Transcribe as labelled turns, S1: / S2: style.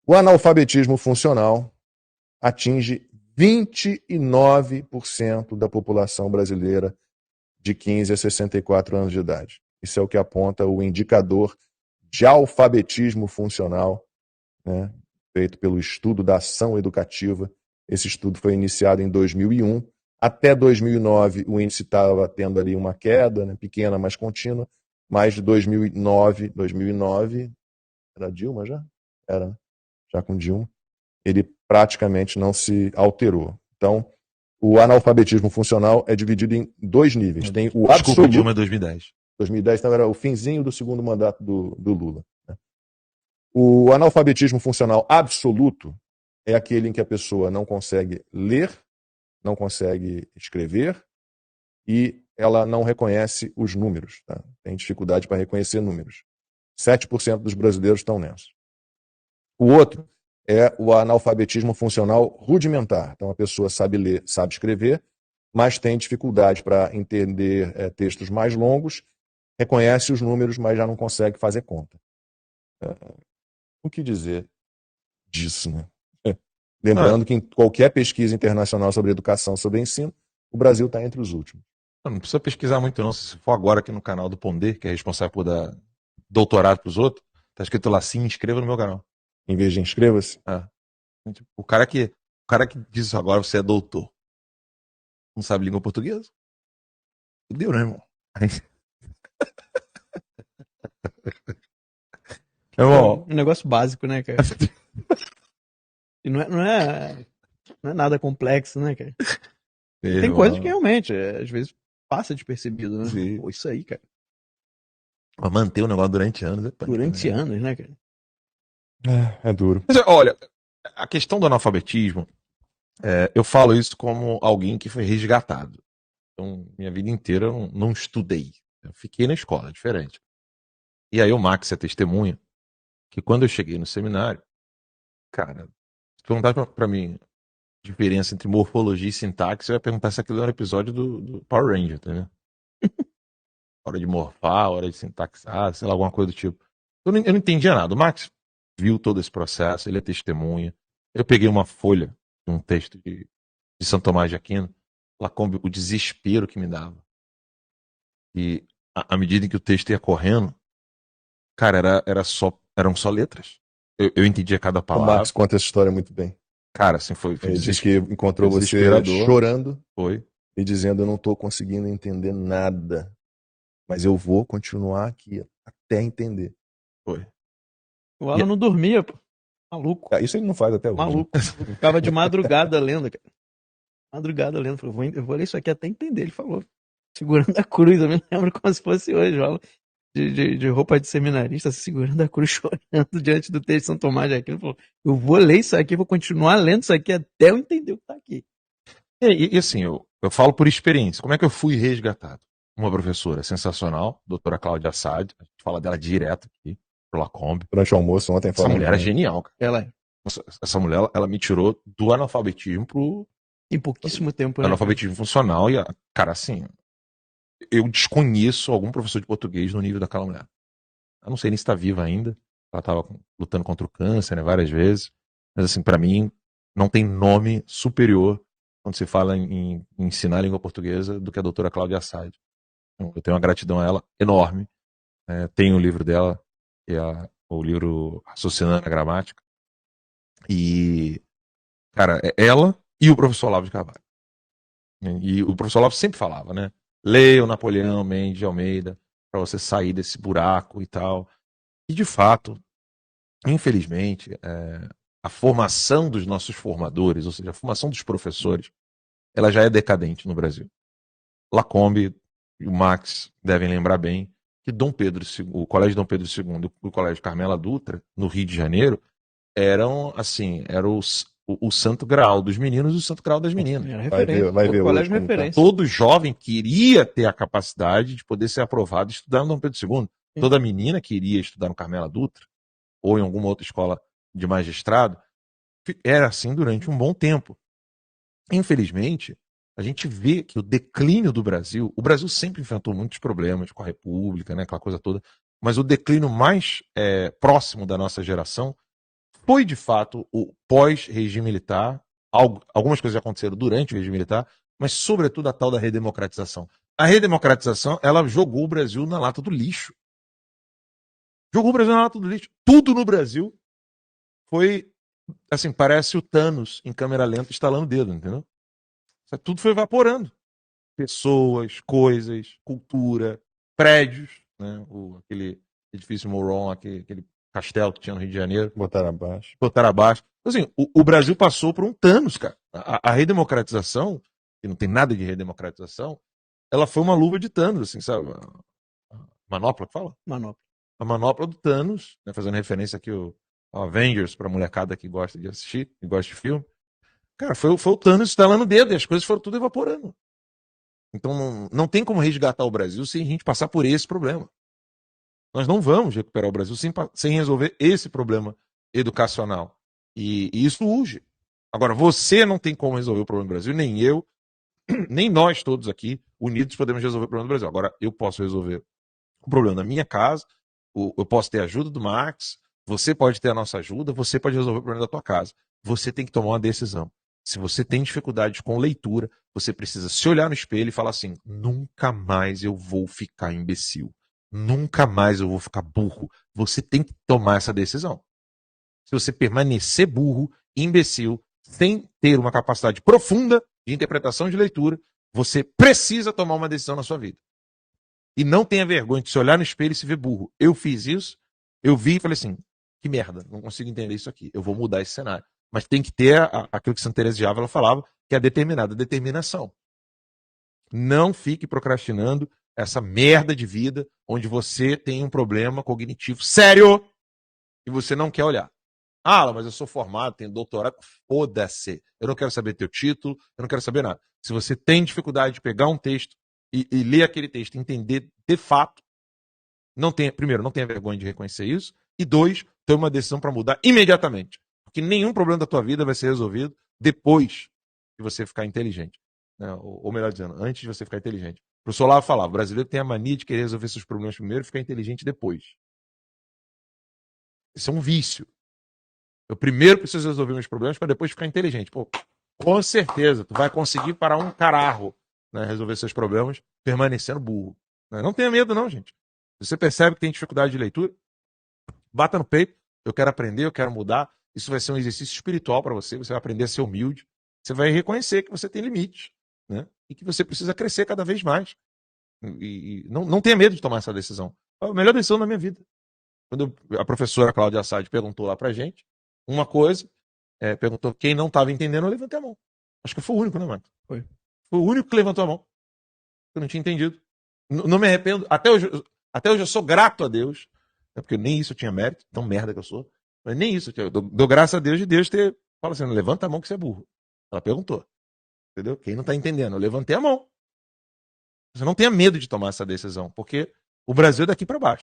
S1: O analfabetismo funcional atinge 29% da população brasileira de 15 a 64 anos de idade. Isso é o que aponta o indicador de alfabetismo funcional, né, feito pelo Estudo da Ação Educativa. Esse estudo foi iniciado em 2001. Até 2009, o índice estava tendo ali uma queda, né, pequena, mas contínua. Mas de 2009, era Dilma já? Era, já com Dilma. Ele praticamente não se alterou. Então, o analfabetismo funcional é dividido em dois níveis. Tem o absoluto.
S2: Desculpa, Dilma é 2010.
S1: 2010, então, era o finzinho do segundo mandato do Lula. Né? O analfabetismo funcional absoluto é aquele em que a pessoa não consegue ler, não consegue escrever e ela não reconhece os números. Tá? Tem dificuldade para reconhecer números. 7% dos brasileiros estão nessa. O outro é o analfabetismo funcional rudimentar. Então, a pessoa sabe ler, sabe escrever, mas tem dificuldade para entender textos mais longos, reconhece os números, mas já não consegue fazer conta. O que dizer disso, né? Lembrando que em qualquer pesquisa internacional sobre educação, sobre ensino, o Brasil está entre os últimos.
S2: Não precisa pesquisar muito não. Se for agora aqui no canal do Pondé, que é responsável por dar doutorado para os outros, tá escrito lá, se inscreva no meu canal.
S1: Em vez de inscreva-se?
S2: O cara que diz isso agora, você é doutor. Não sabe língua portuguesa? Deu, né, irmão?
S3: Um negócio básico, né, cara? E não é nada complexo, né, cara? Tem coisa que realmente, às vezes, passa despercebido, né?
S2: Sim.
S3: Pô, isso aí, cara.
S2: Pra manter o negócio durante anos.
S3: Durante anos, né, cara?
S1: É duro.
S2: Mas, olha, a questão do analfabetismo, eu falo isso como alguém que foi resgatado. Então, minha vida inteira eu não estudei. Eu fiquei na escola, diferente. E aí o Max é testemunha que quando eu cheguei no seminário, cara, se perguntar pra mim a diferença entre morfologia e sintaxe, eu ia perguntar se aquilo era um episódio do Power Ranger, entendeu? Hora de morfar, hora de sintaxar, sei lá, alguma coisa do tipo. Eu não entendia nada. O Max viu todo esse processo, ele é testemunha. Eu peguei uma folha, um texto de São Tomás de Aquino, Lacombe, o desespero que me dava. E à medida em que o texto ia correndo, cara, eram só letras. Eu entendia cada
S1: O
S2: palavra.
S1: Marx conta essa história muito bem.
S2: Cara, assim, foi
S1: Ele diz que encontrou você
S2: desesperador.
S1: chorando
S2: Foi.
S1: e dizendo: eu não estou conseguindo entender nada, mas eu vou continuar aqui até entender.
S2: Foi.
S3: O Alan não dormia, pô. Maluco.
S1: Isso ele não faz até hoje.
S3: Maluco.
S1: Né?
S3: Ficava de madrugada lendo, cara. Madrugada lendo. Falei, eu vou ler isso aqui até entender. Ele falou. Segurando a cruz, eu me lembro como se fosse hoje, ó. De roupa de seminarista, segurando a cruz, chorando diante do texto de São Tomás de Aquino. Falou, eu vou ler isso aqui, vou continuar lendo isso aqui até eu entender o que tá aqui.
S2: E assim, eu falo por experiência. Como é que eu fui resgatado? Uma professora sensacional, doutora Cláudia Assad, a gente fala dela direto aqui, pro Lacombe.
S1: Durante o almoço ontem
S2: Essa mulher é genial, cara.
S3: Ela é.
S2: Essa mulher, ela me tirou do analfabetismo pro...
S3: Em pouquíssimo tempo, né?
S2: Analfabetismo funcional e, cara, assim, eu desconheço algum professor de português no nível daquela mulher. Eu não sei nem se está viva ainda. Ela estava lutando contra o câncer, né, várias vezes. Mas, assim, para mim, não tem nome superior quando se fala em ensinar a língua portuguesa do que a doutora Cláudia Assad. Eu tenho uma gratidão a ela enorme. Tenho o livro dela, que é o livro Raciocinando a Gramática. E, cara, é ela e o professor Olavo de Carvalho. E o professor Olavo sempre falava, né? Leia o Napoleão Mendes de Almeida para você sair desse buraco e tal. E, de fato, infelizmente, a formação dos nossos formadores, ou seja, a formação dos professores, ela já é decadente no Brasil. Lacombe e o Max devem lembrar bem que o Colégio Dom Pedro II e o Colégio Carmela Dutra, no Rio de Janeiro, eram o santo graal dos meninos e o santo graal das meninas.
S1: Vai ver
S3: colégio
S1: hoje,
S3: referência.
S2: Todo jovem queria ter a capacidade de poder ser aprovado e estudar no Dom Pedro II. Sim. Toda menina queria estudar no Carmela Dutra ou em alguma outra escola de magistrado. Era assim durante um bom tempo. Infelizmente, a gente vê que o declínio do Brasil... O Brasil sempre enfrentou muitos problemas com a República, né, aquela coisa toda, mas o declínio mais próximo da nossa geração foi de fato o pós-regime militar. Algumas coisas já aconteceram durante o regime militar, mas sobretudo a tal da redemocratização. A redemocratização, ela jogou o Brasil na lata do lixo. Jogou o Brasil na lata do lixo. Tudo no Brasil foi, assim, parece o Thanos em câmera lenta instalando o dedo, entendeu? Tudo foi evaporando. Pessoas, coisas, cultura, prédios, né? Aquele edifício Moron, aquele castelo que tinha no Rio de Janeiro.
S1: Botaram abaixo.
S2: Botaram abaixo. Assim, o Brasil passou por um Thanos, cara. A redemocratização, que não tem nada de redemocratização, ela foi uma luva de Thanos, assim, sabe? A manopla que fala?
S3: Manopla.
S2: A manopla do Thanos, né? Fazendo referência aqui ao Avengers, pra molecada que gosta de assistir, que gosta de filme. Cara, foi o Thanos instalando o dedo e as coisas foram tudo evaporando. Então não tem como resgatar o Brasil sem a gente passar por esse problema. Nós não vamos recuperar o Brasil sem resolver esse problema educacional. E isso urge. Agora, você não tem como resolver o problema do Brasil, nem eu, nem nós todos aqui, unidos, podemos resolver o problema do Brasil. Agora, eu posso resolver o problema da minha casa, eu posso ter a ajuda do Max, você pode ter a nossa ajuda, você pode resolver o problema da tua casa. Você tem que tomar uma decisão. Se você tem dificuldades com leitura, você precisa se olhar no espelho e falar assim: nunca mais eu vou ficar imbecil. Nunca mais eu vou ficar burro. Você tem que tomar essa decisão. Se você permanecer burro, imbecil, sem ter uma capacidade profunda de interpretação de leitura, você precisa tomar uma decisão na sua vida. E não tenha vergonha de se olhar no espelho e se ver burro. Eu fiz isso, eu vi e falei assim: que merda, não consigo entender isso aqui. Eu vou mudar esse cenário. Mas tem que ter aquilo que Santa Teresa de Ávila falava, que é a determinação. Não fique procrastinando essa merda de vida onde você tem um problema cognitivo sério e você não quer olhar. Ah, mas eu sou formado, tenho doutorado. Foda-se. Eu não quero saber teu título, eu não quero saber nada. Se você tem dificuldade de pegar um texto e ler aquele texto, entender de fato, primeiro, não tenha vergonha de reconhecer isso, e dois, tome uma decisão para mudar imediatamente. Porque nenhum problema da tua vida vai ser resolvido depois de você ficar inteligente. Né? Ou melhor dizendo, antes de você ficar inteligente. O professor Olavo falava: o brasileiro tem a mania de querer resolver seus problemas primeiro e ficar inteligente depois. Isso é um vício. Eu primeiro preciso resolver meus problemas para depois ficar inteligente. Pô, com certeza, tu vai conseguir parar um cararro, né, resolver seus problemas permanecendo burro. Né? Não tenha medo não, gente. Se você percebe que tem dificuldade de leitura, bata no peito. Eu quero aprender, eu quero mudar. Isso vai ser um exercício espiritual para você. Você vai aprender a ser humilde. Você vai reconhecer que você tem limites, né? E que você precisa crescer cada vez mais. E não tenha medo de tomar essa decisão. É a melhor decisão da minha vida. Quando a professora Cláudia Assad perguntou lá pra gente uma coisa, perguntou quem não estava entendendo, eu levantei a mão. Acho que eu fui o único, né, Marcos?
S3: Foi.
S2: Foi o único que levantou a mão. Eu não tinha entendido. Não me arrependo. Até hoje eu sou grato a Deus, né, porque nem isso eu tinha mérito, tão merda que eu sou. Mas nem isso. Eu dou graças a Deus de Deus ter. Fala assim: levanta a mão que você é burro. Ela perguntou. Entendeu? Quem não está entendendo? Eu levantei a mão. Você não tenha medo de tomar essa decisão, porque o Brasil é daqui para baixo.